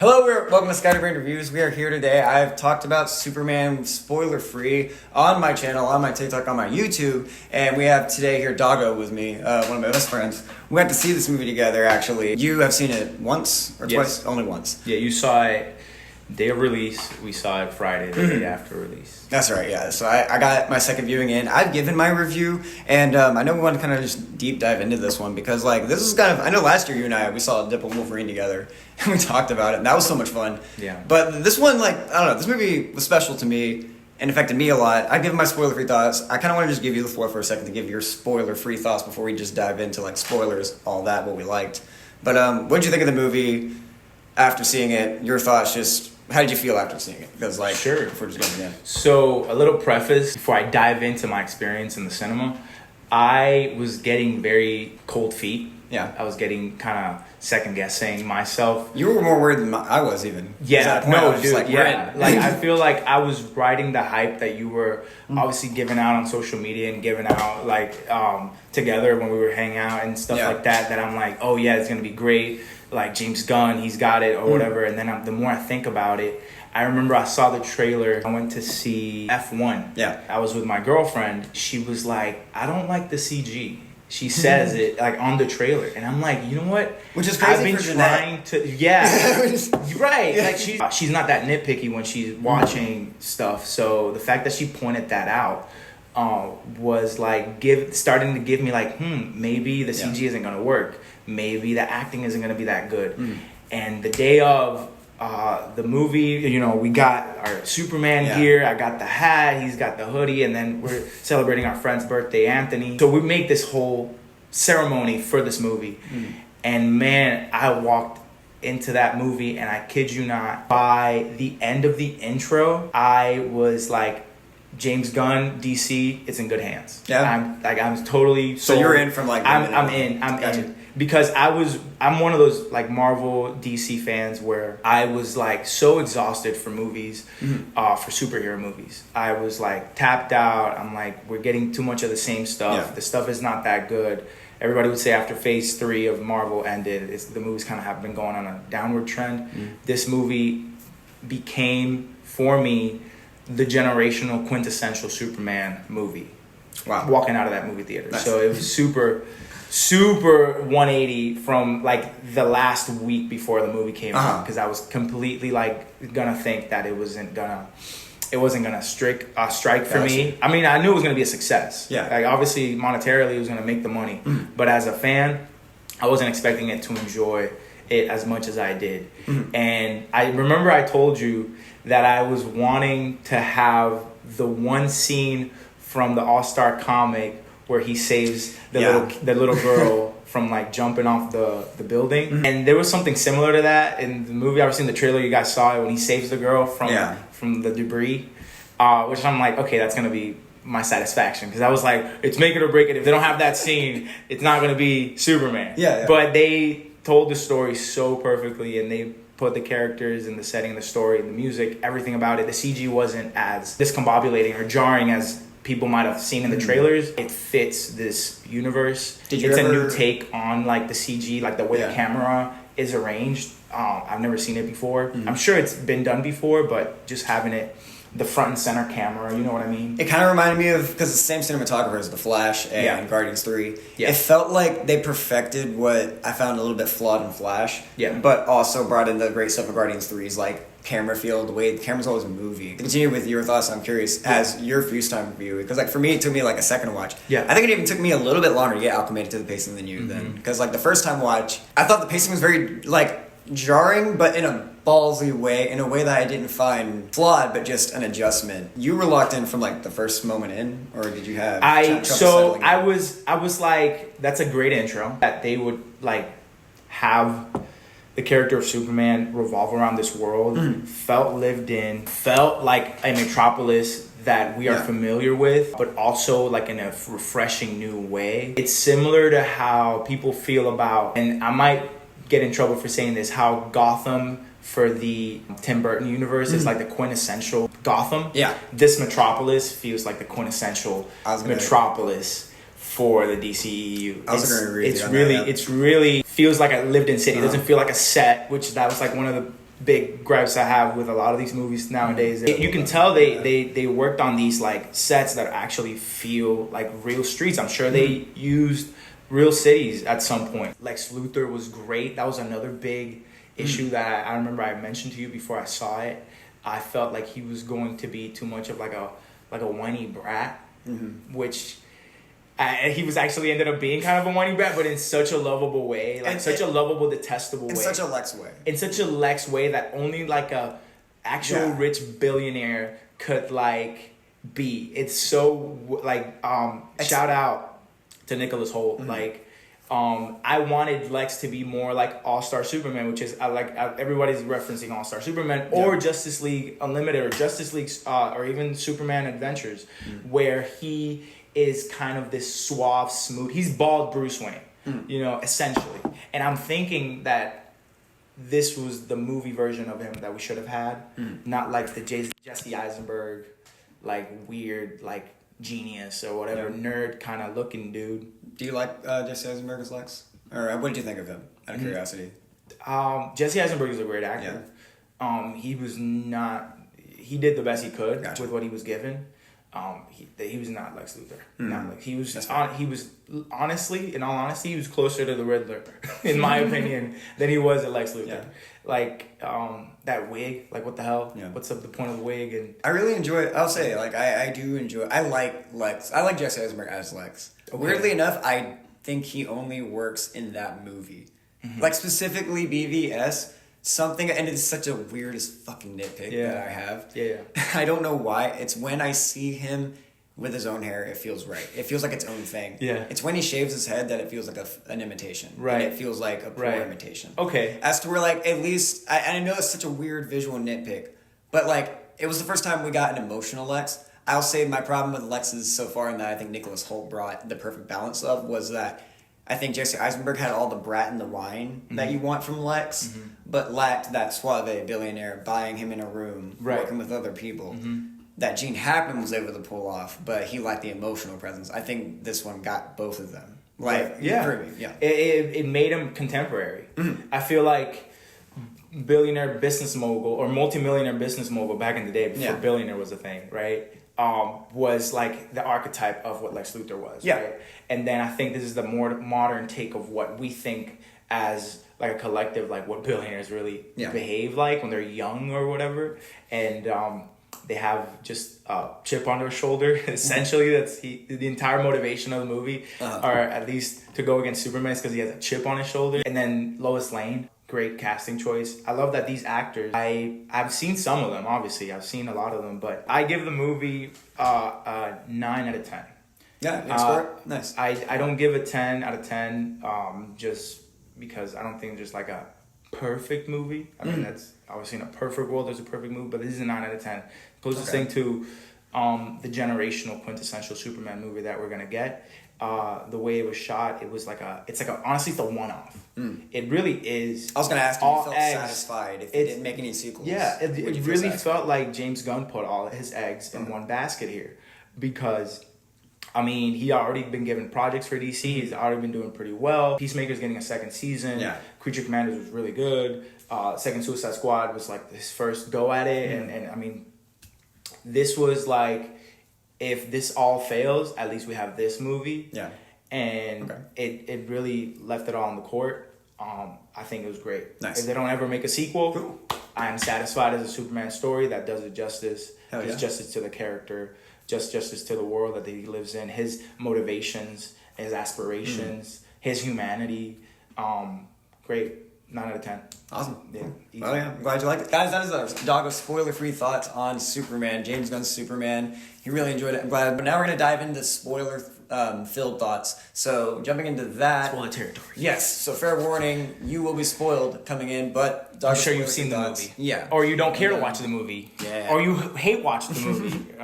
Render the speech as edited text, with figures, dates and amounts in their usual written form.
Hello, welcome to Scatterbrain Reviews. We are here today. I've talked about Superman spoiler-free on my channel, on my TikTok, on my YouTube, and we have today here Dago with me, one of my best friends. We went to see this movie together, actually. You have seen it once or twice? Only once. Yeah, you saw it day of release. We saw it Friday, the day after release. That's right, yeah. So I got my second viewing in. I've given my review, and I know we want to kind of just deep dive into this one because, like, this is kind of... I know last year you and I, we saw Dip and Wolverine together, and we talked about it, and that was so much fun. Yeah. But this one, like, I don't know, this movie was special to me and affected me a lot. I've given my spoiler-free thoughts. I kind of want to just give you the floor for a second to give your spoiler-free thoughts before we just dive into, like, spoilers, all that, what we liked. But what did you think of the movie after seeing it? Your thoughts, just... How did you feel after seeing it? Because, like, sure. If we're just going in. So, a little preface before I dive into my experience in the cinema. I was getting very cold feet. Yeah. I was getting kind of second guessing myself. You were more worried than I was, even. Yeah, no, dude. Like, yeah, like I feel like I was riding the hype that you were obviously giving out on social media and giving out like together when we were hanging out and stuff like that. That I'm like, oh yeah, it's gonna be great. Like James Gunn, he's got it or whatever. And then the more I think about it, I remember I saw the trailer. I went to see F1. Yeah. I was with my girlfriend. She was like, I don't like the CG. She says it like on the trailer, and I'm like, you know what? Which is crazy. I've been for trying to, you're right. Yeah. Like she's not that nitpicky when she's watching stuff. So the fact that she pointed that out was like starting to give me like, maybe the CG isn't gonna work. Maybe the acting isn't gonna be that good. And the day of the movie, you know, we got our Superman gear. I got the hat. He's got the hoodie, and then we're celebrating our friend's birthday, Anthony. So we make this whole ceremony for this movie, and man, I walked into that movie, and I kid you not, by the end of the intro, I was like, James Gunn, DC, it's in good hands. Yeah, I'm totally. So you're in from like. I'm in. Because I'm one of those like Marvel DC fans where I was like so exhausted for movies, for superhero movies. I was like tapped out. I'm like, we're getting too much of the same stuff. Yeah. The stuff is not that good. Everybody would say after phase 3 of Marvel ended, the movies kind of have been going on a downward trend. This movie became, for me, the generational quintessential Superman movie. Wow. Walking out of that movie theater. Nice. So it was super 180 from like the last week before the movie came out, because I was completely like gonna think that it wasn't gonna strike for me. I mean, I knew it was gonna be a success. Yeah. Like obviously monetarily it was gonna make the money, but as a fan, I wasn't expecting it to enjoy it as much as I did. And I remember I told you that I was wanting to have the one scene from the All-Star comic where he saves the little girl from like jumping off the building. And there was something similar to that in the movie. I've seen the trailer, you guys saw it, when he saves the girl from the debris, which I'm like, okay, that's gonna be my satisfaction, because I was like, it's make it or break it. If they don't have that scene, it's not gonna be Superman. But they told the story so perfectly, and they put the characters and the setting, the story, the music, everything about it. The CG wasn't as discombobulating or jarring as people might have seen in the trailers. It fits this universe. It's a new take on like the CG, like the way the camera is arranged. I've never seen it before. I'm sure it's been done before, but just having it, the front and center camera, you know what I mean? It kind of reminded me of, because it's the same cinematographer as The Flash and Guardians 3. Yeah. It felt like they perfected what I found a little bit flawed in Flash, but also brought in the great stuff of Guardians 3's like camera feel, the way the camera's always moving. Continue with your thoughts. I'm curious as your first time review, because like for me it took me like a second watch. I think it even took me a little bit longer to get acclimated to the pacing than you then, because like the first time watch I thought the pacing was very like jarring, but in a ballsy way, in a way that I didn't find flawed, but just an adjustment. You were locked in from like the first moment in, or did you have I was like, that's a great intro, that they would like have the character of Superman revolve around this world, felt lived in, felt like a metropolis that we are familiar with, but also like in a refreshing new way. It's similar to how people feel about, and I might get in trouble for saying this, how Gotham for the Tim Burton universe is like the quintessential Gotham. This metropolis feels like the quintessential metropolis for the DCEU. I was going to agree with you on it's really feels like a lived-in city. It doesn't feel like a set, which that was like one of the big gripes I have with a lot of these movies nowadays. You can tell they worked on these like sets that actually feel like real streets. I'm sure they used real cities at some point. Lex Luthor was great. That was another big issue that I remember I mentioned to you before I saw it. I felt like he was going to be too much of like a whiny brat, which he was actually ended up being kind of a whiny brat, but in such a lovable way, like such a lovable, detestable way. In such a Lex way. In such a Lex way that only like a actual rich billionaire could like be. It's so like shout out to Nicholas Hoult. Like I wanted Lex to be more like All-Star Superman, which is everybody's referencing All-Star Superman or Justice League Unlimited or Justice League or even Superman Adventures, where he is kind of this suave, smooth. He's bald Bruce Wayne, you know, essentially. And I'm thinking that this was the movie version of him that we should have had, not like the Jesse Eisenberg, like weird, like genius or whatever nerd kind of looking dude. Do you like Jesse Eisenberg as Lex? Or what did you think of him, out of curiosity? Jesse Eisenberg is a great actor. Yeah. He did the best he could with what he was given. He was not Lex Luthor. Not like he was honestly, in all honesty, he was closer to the Riddler, in my opinion, than he was at Lex Luthor. Yeah. Like that wig, like what the hell? Yeah. What's up the point of the wig? And I really enjoy it. I'll say, like I do enjoy. I like Lex. I like Jesse Eisenberg as Lex. Okay. Weirdly enough, I think he only works in that movie, like specifically BVS. Something, and it's such a weird as fucking nitpick that I have. Yeah. I don't know why. It's when I see him with his own hair, it feels right. It feels like its own thing. Yeah. It's when he shaves his head that it feels like an imitation. Right. And it feels like a poor imitation. Okay. As to where, like, at least, I know it's such a weird visual nitpick, but, like, it was the first time we got an emotional Lex. I'll say my problem with Lexes so far, and that I think Nicholas Hoult brought the perfect balance of, was that I think Jesse Eisenberg had all the brat and the wine that you want from Lex, but lacked that suave billionaire buying him in a room, working with other people. That Gene Hackman was able to pull off, but he lacked the emotional presence. I think this one got both of them. Like, it made him contemporary. I feel like billionaire business mogul or multimillionaire business mogul back in the day before billionaire was a thing, right? Was like the archetype of what Lex Luthor was, right? And then I think this is the more modern take of what we think as like a collective, like what billionaires really behave like when they're young or whatever. And they have just a chip on their shoulder. Essentially, that's the entire motivation of the movie, or at least to go against Superman, is because he has a chip on his shoulder. And then Lois Lane. Great casting choice. I love that these actors, I've seen some of them, obviously. I've seen a lot of them, but I give the movie a 9 out of 10. Yeah, nice. I don't give a 10 out of 10 just because I don't think there's like a perfect movie. I mean, that's obviously in a perfect world, there's a perfect movie, but this is a 9 out of 10. Closest thing to the generational quintessential Superman movie that we're going to get. The way it was shot, it's honestly it's a one-off. It really is. I was going to ask you, you felt satisfied if it didn't make any sequels. Yeah, it really felt like James Gunn put all his eggs in one basket here, because I mean, he already been given projects for DC. He's already been doing pretty well. Peacemaker's getting a second season. Yeah. Creature Commanders was really good. Second Suicide Squad was like his first go at it, and I mean, this was like, if this all fails, at least we have this movie. Yeah. And it really left it all on the court. I think it was great. Nice. If they don't ever make a sequel, I am satisfied as a Superman story that does it justice. Does justice to the character, justice to the world that he lives in, his motivations, his aspirations, his humanity. Great. 9 out of 10. Awesome. Yeah. Well, yeah. I'm glad you liked it. Guys, that is our Dago spoiler-free thoughts on Superman, James Gunn's Superman. He really enjoyed it. I'm glad. But now we're going to dive into spoiler-filled thoughts. So, jumping into that. Spoiler territory. Yes. So, fair warning, you will be spoiled coming in, but I'm sure you've seen the movie. Yeah. Or you don't care to watch the movie. Yeah. Or you hate watching the movie.